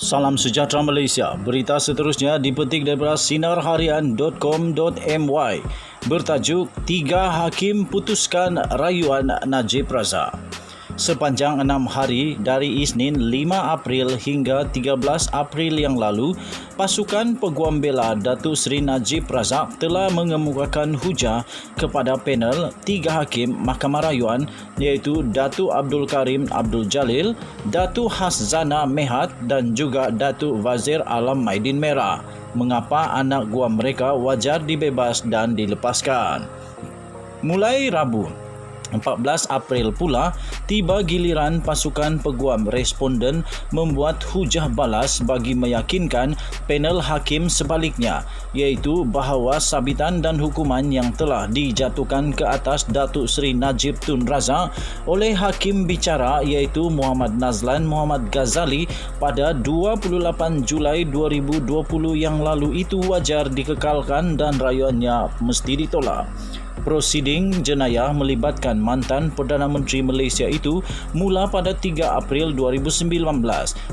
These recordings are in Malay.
Salam sejahtera Malaysia. Berita seterusnya dipetik daripada sinarharian.com.my bertajuk 3 Hakim Putuskan Rayuan Najib Razak. Sepanjang 6 hari dari Isnin 5 April hingga 13 April yang lalu, pasukan peguam bela Datuk Seri Najib Razak telah mengemukakan hujah kepada panel 3 hakim Mahkamah Rayuan iaitu Datuk Abdul Karim Abdul Jalil, Datuk Haszana Mehat dan juga Datuk Wazir Alam Maidin Merah mengapa anak guam mereka wajar dibebas dan dilepaskan. Mulai Rabu 14 April pula, tiba giliran pasukan peguam responden membuat hujah balas bagi meyakinkan panel hakim sebaliknya, iaitu bahawa sabitan dan hukuman yang telah dijatuhkan ke atas Datuk Seri Najib Tun Razak oleh hakim bicara iaitu Muhammad Nazlan Muhammad Ghazali pada 28 Julai 2020 yang lalu itu wajar dikekalkan dan rayuannya mesti ditolak. Prosiding jenayah melibatkan mantan Perdana Menteri Malaysia itu mula pada 3 April 2019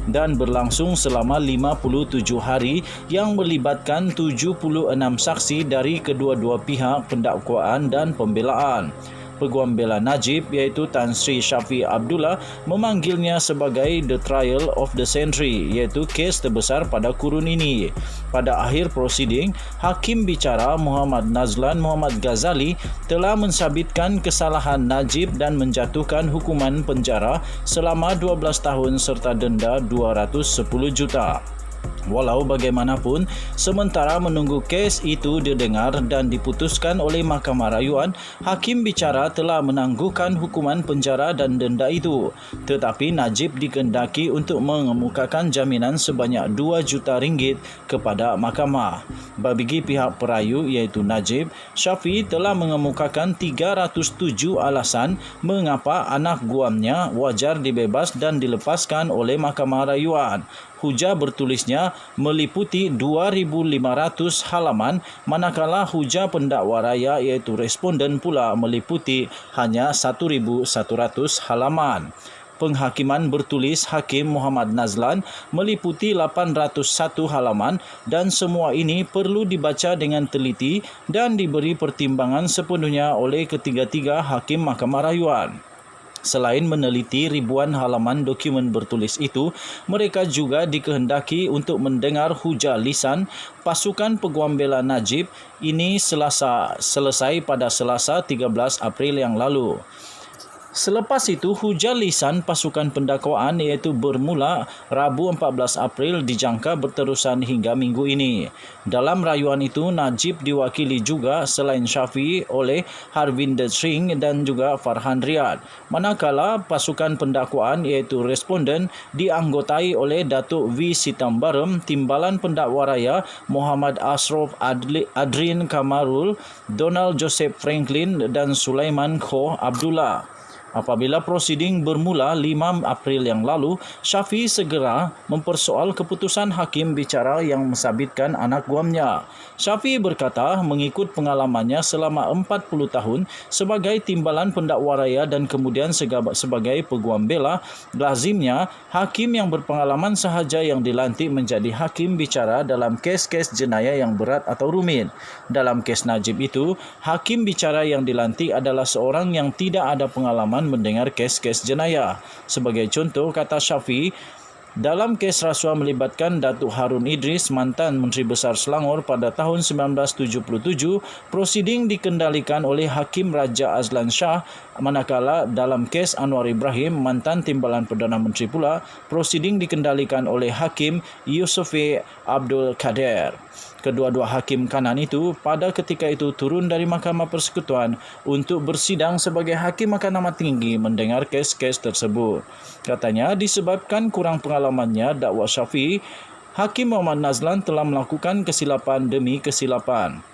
dan berlangsung selama 57 hari yang melibatkan 76 saksi dari kedua-dua pihak pendakwaan dan pembelaan. Peguam bela Najib iaitu Tan Sri Shafie Abdullah memanggilnya sebagai the trial of the century iaitu kes terbesar pada kurun ini. Pada akhir prosiding, Hakim bicara Muhammad Nazlan Muhammad Ghazali telah mensabitkan kesalahan Najib dan menjatuhkan hukuman penjara selama 12 tahun serta denda 210 juta. Walau bagaimanapun, sementara menunggu kes itu didengar dan diputuskan oleh Mahkamah Rayuan, Hakim bicara telah menangguhkan hukuman penjara dan denda itu. Tetapi Najib dikehendaki untuk mengemukakan jaminan sebanyak 2 juta ringgit kepada mahkamah. Bagi pihak perayu iaitu Najib, Shafie telah mengemukakan 307 alasan mengapa anak guamnya wajar dibebas dan dilepaskan oleh Mahkamah Rayuan. Hujah bertulisnya meliputi 2,500 halaman manakala hujah pendakwa raya iaitu responden pula meliputi hanya 1,100 halaman. Penghakiman bertulis Hakim Muhammad Nazlan meliputi 801 halaman dan semua ini perlu dibaca dengan teliti dan diberi pertimbangan sepenuhnya oleh ketiga-tiga Hakim Mahkamah Rayuan. Selain meneliti ribuan halaman dokumen bertulis itu, mereka juga dikehendaki untuk mendengar hujah lisan pasukan peguam bela Najib ini selesai pada Selasa 13 April yang lalu. Selepas itu, hujah lisan pasukan pendakwaan iaitu bermula Rabu 14 April dijangka berterusan hingga minggu ini. Dalam rayuan itu, Najib diwakili juga selain Shafie oleh Harvinder Singh dan juga Farhan Riyad. Manakala pasukan pendakwaan iaitu responden dianggotai oleh Datuk V. Sitambaram, Timbalan Pendakwa Raya Muhammad Ashraf Adrin Kamarul, Donald Joseph Franklin dan Sulaiman Khoh Abdullah. Apabila prosiding bermula 5 April yang lalu, Shafie segera mempersoal keputusan hakim bicara yang mensabitkan anak guamnya. Shafie berkata mengikut pengalamannya selama 40 tahun sebagai timbalan pendakwa raya dan kemudian sebagai peguam bela, lazimnya hakim yang berpengalaman sahaja yang dilantik menjadi hakim bicara dalam kes-kes jenayah yang berat atau rumit. Dalam kes Najib itu, hakim bicara yang dilantik adalah seorang yang tidak ada pengalaman mendengar kes-kes jenayah. Sebagai contoh, kata Shafie, dalam kes rasuah melibatkan Datuk Harun Idris, mantan Menteri Besar Selangor pada tahun 1977, prosiding dikendalikan oleh Hakim Raja Azlan Shah, manakala dalam kes Anwar Ibrahim, mantan Timbalan Perdana Menteri pula, prosiding dikendalikan oleh Hakim Yusofi Abdul Kader. Kedua-dua hakim kanan itu pada ketika itu turun dari Mahkamah Persekutuan untuk bersidang sebagai Hakim Mahkamah Tinggi mendengar kes-kes tersebut. Katanya disebabkan kurang pengalamannya dakwa Shafie, Hakim Muhammad Nazlan telah melakukan kesilapan demi kesilapan.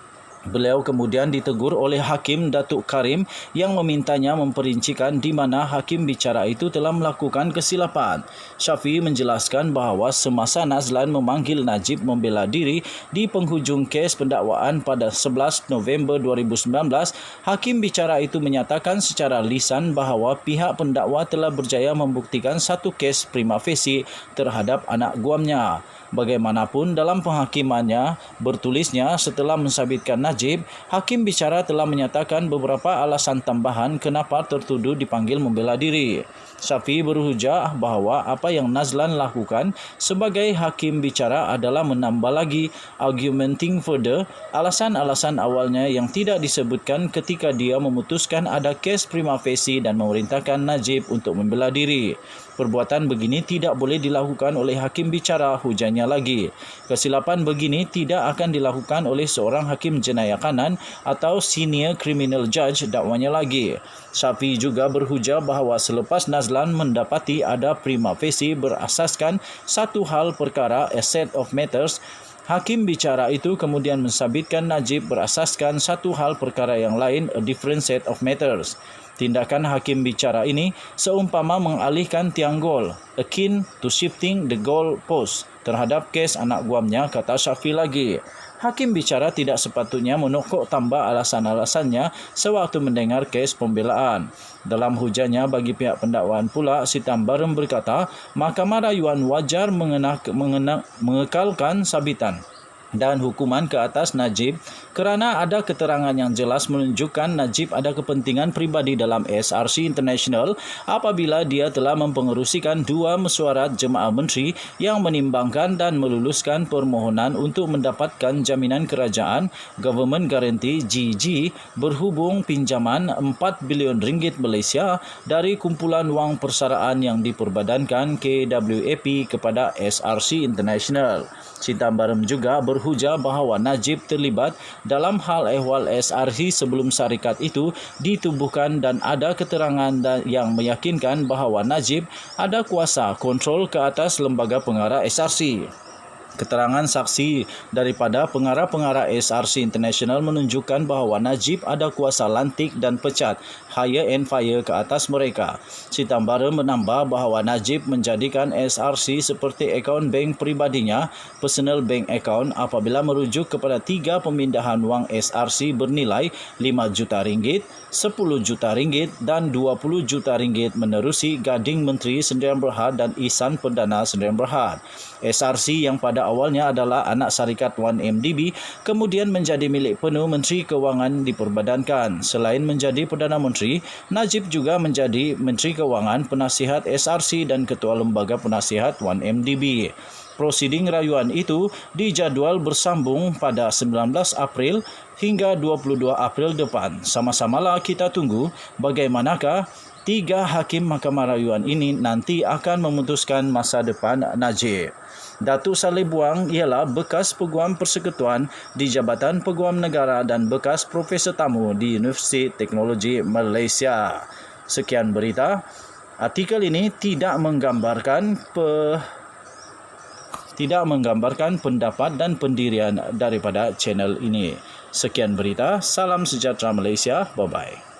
Beliau kemudian ditegur oleh Hakim Datuk Karim yang memintanya memperincikan di mana hakim bicara itu telah melakukan kesilapan. Syafiee menjelaskan bahawa semasa Nazlan memanggil Najib membela diri di penghujung kes pendakwaan pada 11 November 2019, hakim bicara itu menyatakan secara lisan bahawa pihak pendakwa telah berjaya membuktikan satu kes prima facie terhadap anak guamnya. Bagaimanapun, dalam penghakimannya bertulisnya setelah mensabitkan Najib, hakim bicara telah menyatakan beberapa alasan tambahan kenapa tertuduh dipanggil membela diri. Syafiee berhujah bahawa apa yang Nazlan lakukan sebagai hakim bicara adalah menambah lagi argumenting further alasan-alasan awalnya yang tidak disebutkan ketika dia memutuskan ada kes prima facie dan memerintahkan Najib untuk membela diri. Perbuatan begini tidak boleh dilakukan oleh hakim bicara, hujannya lagi. Kesilapan begini tidak akan dilakukan oleh seorang hakim jenayah kanan atau senior criminal judge, dakwanya lagi. Syafiee juga berhujah bahawa selepas Nazlan mendapati ada prima facie berasaskan satu hal perkara, a set of matters, hakim bicara itu kemudian mensabitkan Najib berasaskan satu hal perkara yang lain, a different set of matters. Tindakan hakim bicara ini seumpama mengalihkan tiang gol, akin to shifting the goal post terhadap kes anak guamnya, kata Syafiee lagi. Hakim bicara tidak sepatutnya menokok tambah alasan-alasannya sewaktu mendengar kes pembelaan. Dalam hujannya bagi pihak pendakwaan pula, Sitambaram berkata, Mahkamah Rayuan wajar mengekalkan sabitan dan hukuman ke atas Najib kerana ada keterangan yang jelas menunjukkan Najib ada kepentingan pribadi dalam SRC International apabila dia telah mempengerusikan dua mesyuarat jemaah menteri yang menimbangkan dan meluluskan permohonan untuk mendapatkan jaminan kerajaan Government Guarantee GG berhubung pinjaman 4 bilion ringgit Malaysia dari kumpulan wang persaraan yang diperbadankan KWAP kepada SRC International. Sitambaram juga berhujah bahawa Najib terlibat dalam hal ehwal SRC sebelum syarikat itu ditubuhkan dan ada keterangan yang meyakinkan bahawa Najib ada kuasa kontrol ke atas lembaga pengarah SRC. Keterangan saksi daripada pengarah-pengarah SRC International menunjukkan bahawa Najib ada kuasa lantik dan pecat, hire and fire ke atas mereka. Sitambaram menambah bahawa Najib menjadikan SRC seperti akaun bank pribadinya, personal bank account, apabila merujuk kepada 3 pemindahan wang SRC bernilai 5 juta ringgit, 10 juta ringgit dan 20 juta ringgit menerusi Gading Menteri Sdn Bhd dan Ihsan Perdana Sdn Bhd. SRC yang pada awalnya adalah anak syarikat 1MDB kemudian menjadi milik penuh Menteri Kewangan diperbadankan. Selain menjadi Perdana Menteri, Najib juga menjadi Menteri Kewangan, Penasihat SRC dan Ketua Lembaga Penasihat 1MDB. Prosiding rayuan itu dijadual bersambung pada 19 April hingga 22 April depan. Sama-samalah kita tunggu bagaimanakah 3 hakim Mahkamah Rayuan ini nanti akan memutuskan masa depan Najib. Datuk Saleh Buang ialah bekas Peguam Persekutuan di Jabatan Peguam Negara dan bekas Profesor Tamu di Universiti Teknologi Malaysia. Sekian berita. Artikel ini tidak menggambarkan pendapat dan pendirian daripada channel ini. Sekian berita. Salam sejahtera Malaysia. Bye-bye.